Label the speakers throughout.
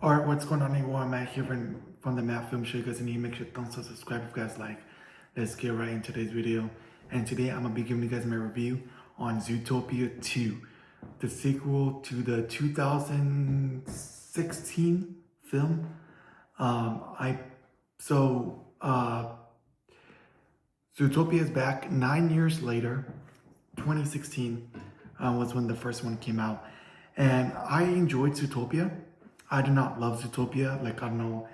Speaker 1: Alright, what's going on everyone? Matt here from the Matt Film Show. You guys need to make sure thumbs up, subscribe if you guys like. Let's get right into today's video. And today I'm gonna be giving you guys my review on Zootopia 2, the sequel to the 2016 film. I so Zootopia is back 9 years later. 2016 was when the first one came out, and I enjoyed Zootopia. I did not love Zootopia. Like, I know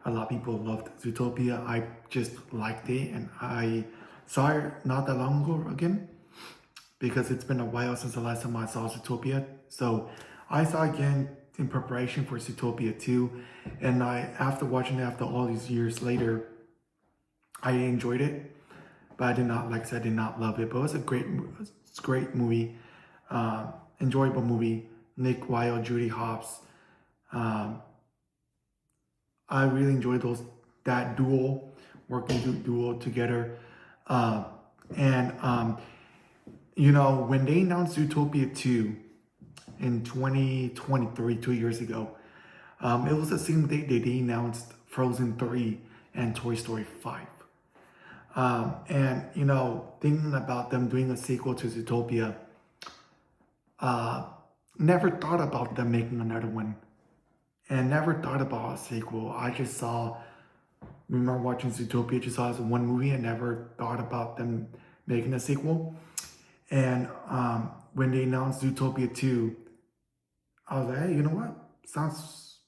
Speaker 1: a lot of people loved Zootopia. I just liked it, and I saw it not that long ago again because it's been a while since the last time I saw Zootopia. So I saw it again in preparation for Zootopia 2, and after watching it after all these years later, I enjoyed it, but I did not, like I said, I did not love it. But it was a great movie, enjoyable movie. Nick Wilde, Judy Hopps. I really enjoyed that working duo together. And you know, when they announced Zootopia 2 in 2023, 2 years ago, it was the same day they announced Frozen 3 and Toy Story 5. And you know, thinking about them doing a sequel to Zootopia, never thought about them making another one, and never thought about a sequel. I just remember watching Zootopia, just saw it as one movie, and never thought about them making a sequel. And when they announced Zootopia 2, I was like, hey, you know what? Sounds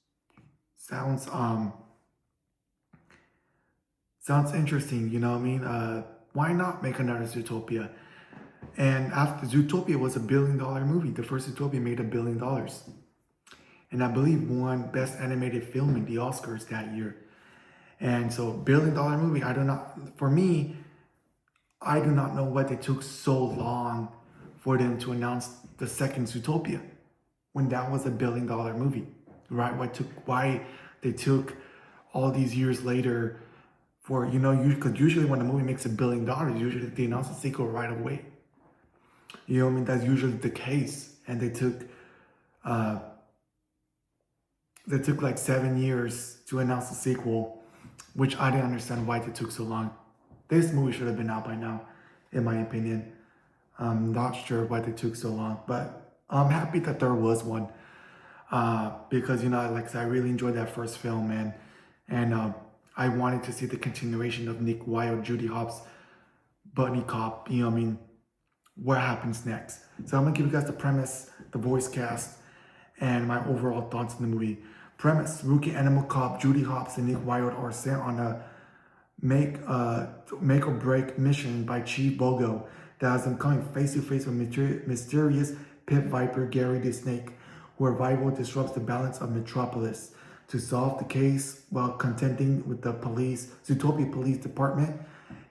Speaker 1: interesting, you know what I mean? Why not make another Zootopia? And after Zootopia was $1 billion movie, the first Zootopia made $1 billion. And I believe won Best Animated Film in the Oscars that year. And so $1 billion movie, for me, I do not know why they took so long for them to announce the second Zootopia when that was $1 billion movie, right? Why they took all these years later for, you know, because usually when a movie makes $1 billion, usually they announce a sequel right away. You know what I mean? That's usually the case. And they took like 7 years to announce a sequel, which I didn't understand why they took so long. This movie should have been out by now, in my opinion. I'm not sure why they took so long, but I'm happy that there was one. Because, you know, like I said, I really enjoyed that first film, man. And I wanted to see the continuation of Nick Wilde, Judy Hopps, Buddy Cop, you know what I mean? What happens next? So I'm gonna give you guys the premise, the voice cast, and my overall thoughts in the movie. Premise: rookie animal cop Judy Hopps and Nick Wilde are sent on a make or break mission by Chief Bogo that has them coming face to face with mysterious pit viper Gary the Snake, whose arrival disrupts the balance of Metropolis. To solve the case while contending with the Zootopia Police Department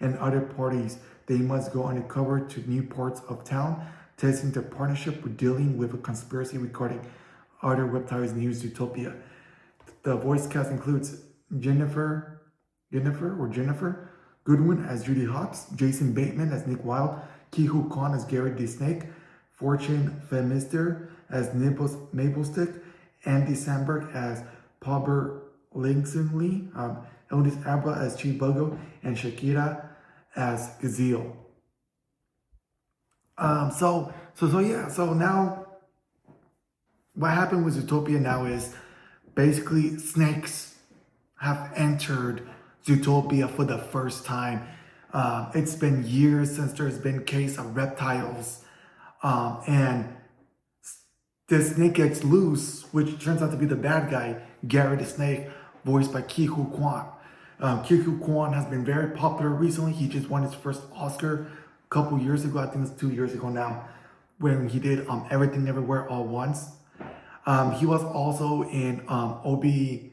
Speaker 1: and other parties, they must go undercover to new parts of town, testing their partnership with dealing with a conspiracy regarding other reptiles in Zootopia. The voice cast includes Jennifer Goodwin as Judy Hopps, Jason Bateman as Nick Wilde, Ki-Hoo Kwan as Gary the Snake, Fortune Femister as Maplestick, Andy Samberg as Pauber Linkson, Eldis Abra as Chief Bogo, and Shakira as Gazelle. So now what happened with Zootopia now is basically snakes have entered Zootopia for the first time. It's been years since there's been case of reptiles, and the snake gets loose, which turns out to be the bad guy, Gary the Snake, voiced by Ki-Hoo Kwan. Ki-Hoo Kwan has been very popular recently. He just won his first Oscar a couple years ago. I think it's 2 years ago now, when he did Everything Everywhere All Once. He was also in Obi,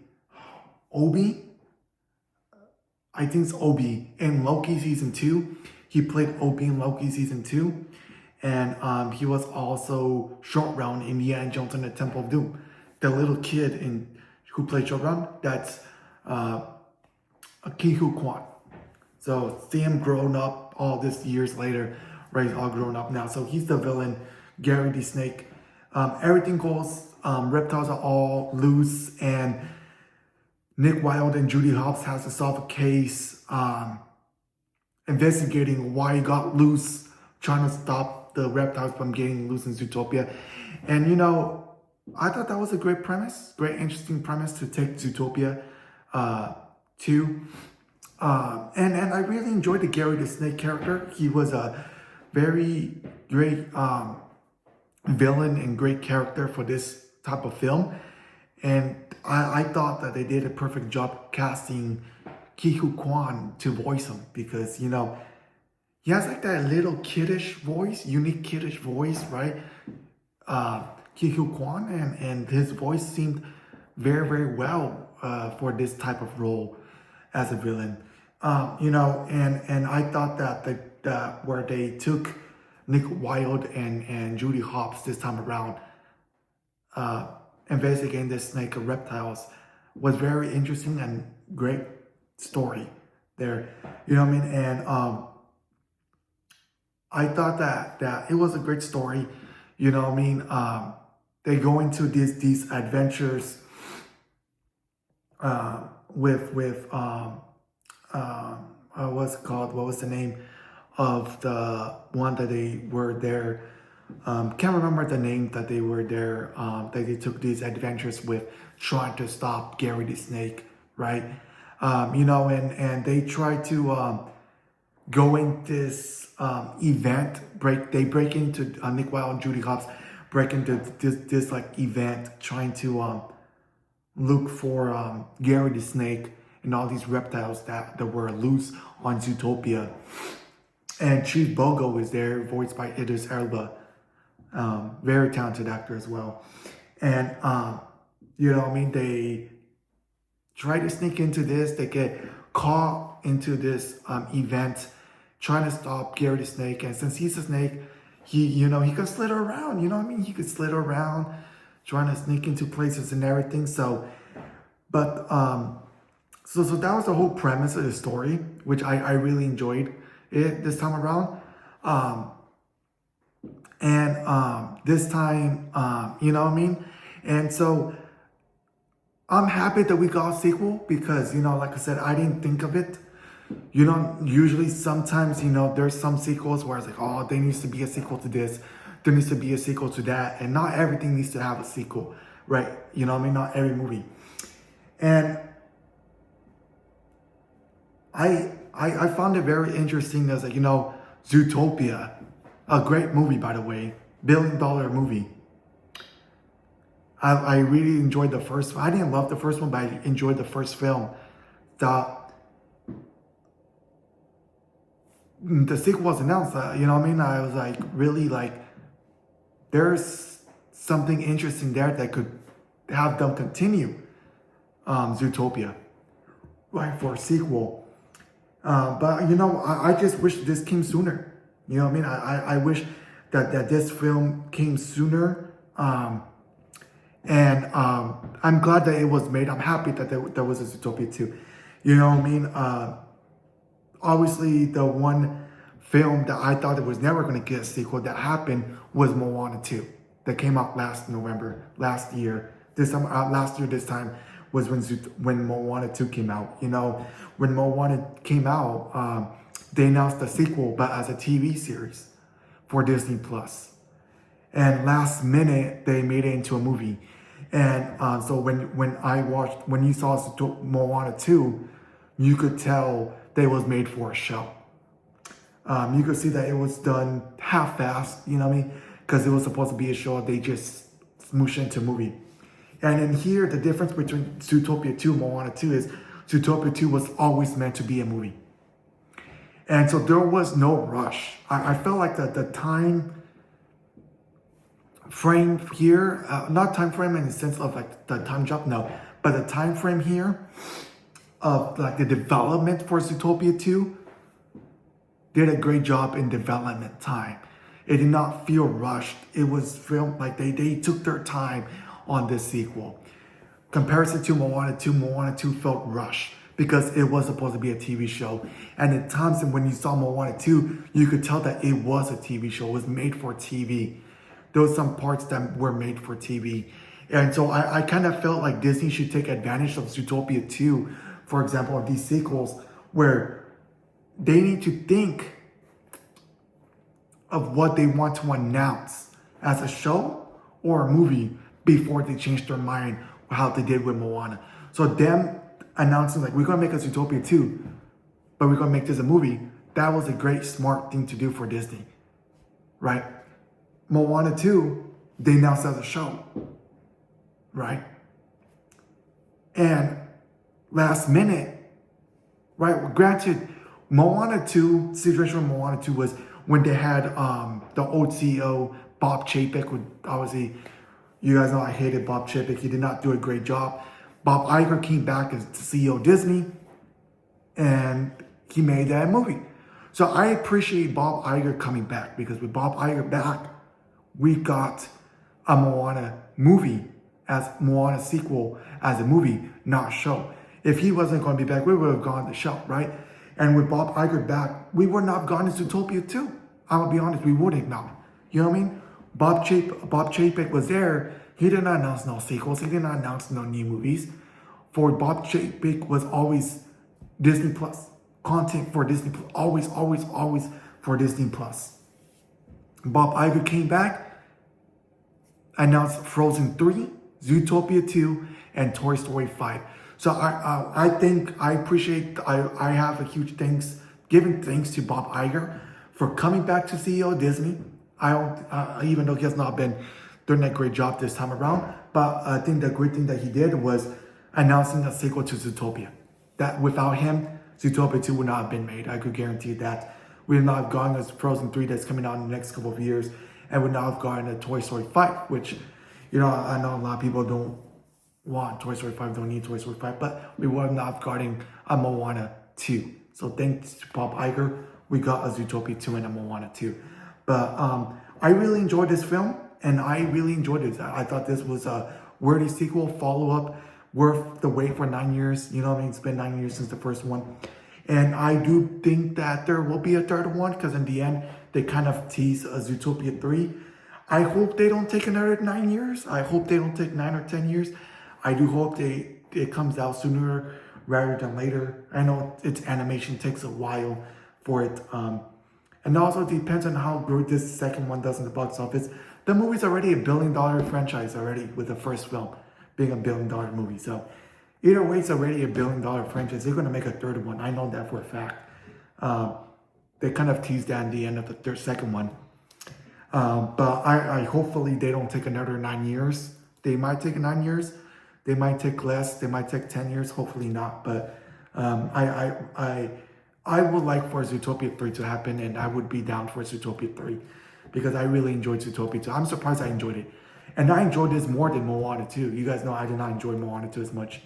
Speaker 1: I think it's Obi, in Loki season 2. He played Obi in Loki season 2. And he was also Short Round in Indiana Jones and the Temple of Doom. The little kid who played Short Round, that's Ki-Hoo Kwan. So see him grown up all these years later, right? He's all grown up now. So he's the villain, Gary the Snake. Everything goes reptiles are all loose, and Nick Wilde and Judy Hopps has to solve a case investigating why he got loose, trying to stop the reptiles from getting loose in Zootopia. And I thought that was a great premise, great interesting premise to take Zootopia to. And I really enjoyed the Gary the Snake character. He was a very great villain and great character for this type of film. And I thought that they did a perfect job casting Ki-Hu Kwan to voice him, because, he has like that little kiddish voice, unique kiddish voice, right? Ki-Hu Kwan, and his voice seemed very, very well for this type of role as a villain. And I thought that where they took Nick Wilde and Judy Hopps this time around, investigating this snake of reptiles, was very interesting and great story there. And I thought that it was a great story. They go into these adventures with what's it called? What was the name of the one that they were there? Can't remember the name that they were there. That they took these adventures with, trying to stop Gary the Snake, right? And they try to go in this event. They break into Nick Wilde and Judy Hopps break into this like event, trying to look for Gary the Snake and all these reptiles that were loose on Zootopia. And Chief Bogo is there, voiced by Idris Elba. Very talented actor as well. And they try to sneak into this. They get caught into this event, trying to stop Gary the Snake. And since he's a snake, he can slither around. He could slither around, trying to sneak into places and everything. So that was the whole premise of the story, which I really enjoyed it this time around. This time, And so I'm happy that we got a sequel, because, like I said, I didn't think of it. Usually sometimes, there's some sequels where it's like, oh, there needs to be a sequel to this. There needs to be a sequel to that. And not everything needs to have a sequel, right? Not every movie. And I found it very interesting. There's like, Zootopia, a great movie, by the way, $1 billion movie. I really enjoyed the first. I didn't love the first one, but I enjoyed the first film. The sequel was announced. I was like, really, like, there's something interesting there that could have them continue Zootopia, right, for a sequel. But I just wish this came sooner. I wish that this film came sooner. And I'm glad that it was made. I'm happy that there was a Zootopia 2. Obviously, the one film that I thought it was never going to get a sequel that happened was Moana 2, that came out last year. This time was when Moana 2 came out. When Moana came out, they announced the sequel, but as a TV series for Disney Plus. And last minute, they made it into a movie. And so when you saw Moana 2, you could tell that it was made for a show. You could see that it was done half-assed, because it was supposed to be a show. They just smooshed into a movie. And in here, the difference between Zootopia 2 and Moana 2 is Zootopia 2 was always meant to be a movie. And so there was no rush. I felt like the time frame here, not time frame in the sense of like the time jump, no, but the time frame here of like the development for Zootopia 2 did a great job in development time. It did not feel rushed. It was filmed like they took their time on this sequel. Comparison to Moana 2 felt rushed because it was supposed to be a TV show. And at times when you saw Moana 2, you could tell that it was a TV show. It was made for TV. There were some parts that were made for TV. And so I kind of felt like Disney should take advantage of Zootopia 2, for example, of these sequels, where they need to think of what they want to announce as a show or a movie before they change their mind, how they did with Moana. So them announcing like, we're gonna make a Zootopia 2, but we're gonna make this a movie, that was a great smart thing to do for Disney, right? Moana 2, they announced as a show, right? And last minute, right? Granted, Moana 2, situation with Moana 2 was when they had the old CEO, Bob Chapek, who obviously, you guys know I hated Bob Chapek. He did not do a great job. Bob Iger came back as the CEO of Disney, and he made that movie. So I appreciate Bob Iger coming back, because with Bob Iger back, we got a Moana movie, as Moana sequel as a movie, not show. If he wasn't going to be back, we would have gone the show, right? And with Bob Iger back, we would not have gone to Zootopia 2. I'm going to be honest, we wouldn't now. You know what I mean? Bob Chapek was there. He did not announce no sequels. He did not announce no new movies. For Bob Chapek was always Disney Plus. Content for Disney Plus. Always for Disney Plus. Bob Iger came back, announced Frozen 3, Zootopia 2, and Toy Story 5. So I think I appreciate, I have a huge giving thanks to Bob Iger for coming back to CEO of Disney. I don't, even though he has not been doing a great job this time around, but I think the great thing that he did was announcing a sequel to Zootopia. That without him, Zootopia 2 would not have been made. I could guarantee that. We would not have gotten a Frozen 3 that's coming out in the next couple of years, and would not have gotten a Toy Story 5, which, you know, I know a lot of people don't want Toy Story 5, don't need Toy Story 5, but we would not have gotten a Moana 2. So thanks to Bob Iger, we got a Zootopia 2 and a Moana 2. But I really enjoyed this film, and I really enjoyed it. I thought this was a worthy sequel, follow-up, worth the wait for 9 years. You know what I mean? It's been 9 years since the first one. And I do think that there will be a third one, because in the end, they kind of tease a Zootopia 3. I hope they don't take another 9 years. I hope they don't take 9 or 10 years. I do hope it comes out sooner rather than later. I know its animation takes a while for it. And also depends on how good this second one does in the box office. The movie's already a $1 billion franchise already, with the first film being a $1 billion movie. So either way, it's already a $1 billion franchise. They're going to make a third one. I know that for a fact. They kind of teased that in the end of the second one. But I hopefully they don't take another 9 years. They might take 9 years. They might take less. They might take 10 years. Hopefully not. But I would like for Zootopia 3 to happen, and I would be down for Zootopia 3, because I really enjoyed Zootopia 2. I'm surprised I enjoyed it. And I enjoyed this more than Moana 2. You guys know I did not enjoy Moana 2 as much.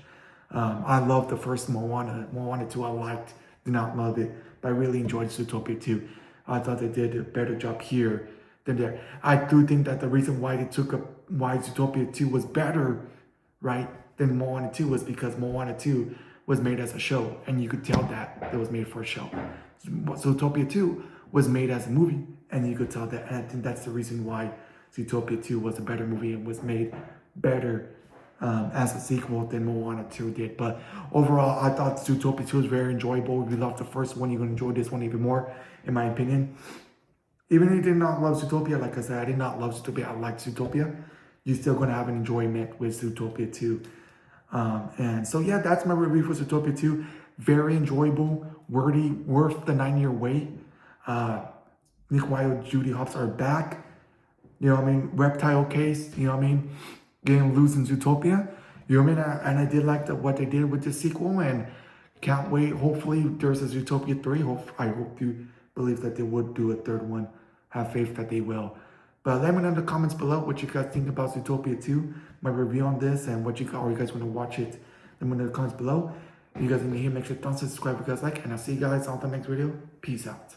Speaker 1: I loved the first Moana. Moana 2 I liked, did not love it. But I really enjoyed Zootopia 2. I thought they did a better job here than there. I do think that the reason why why Zootopia 2 was better, right, than Moana 2 was because Moana 2 was made as a show, and you could tell that it was made for a show. Zootopia 2 was made as a movie, and you could tell that. And I think that's the reason why Zootopia 2 was a better movie and was made better as a sequel than Moana 2 did. But overall, I thought Zootopia 2 was very enjoyable. If you loved the first one, you're going to enjoy this one even more, in my opinion. Even if you did not love Zootopia, like I said, I did not love Zootopia. I liked Zootopia. You're still going to have an enjoyment with Zootopia 2. And so, yeah, that's my review for Zootopia 2. Very enjoyable, worth the 9-year wait. Nick Wilde, Judy Hopps are back. You know what I mean? Reptile case, you know what I mean? Getting loose in Zootopia. You know what I mean? And I did like what they did with the sequel, and can't wait. Hopefully there's a Zootopia 3. I hope to believe that they would do a third one. Have faith that they will. But let me know in the comments below what you guys think about Zootopia 2, my review on this, and what you guys want to watch it. Let me know in the comments below. If you guys are new here, make sure to subscribe if you guys like, and I'll see you guys on the next video. Peace out.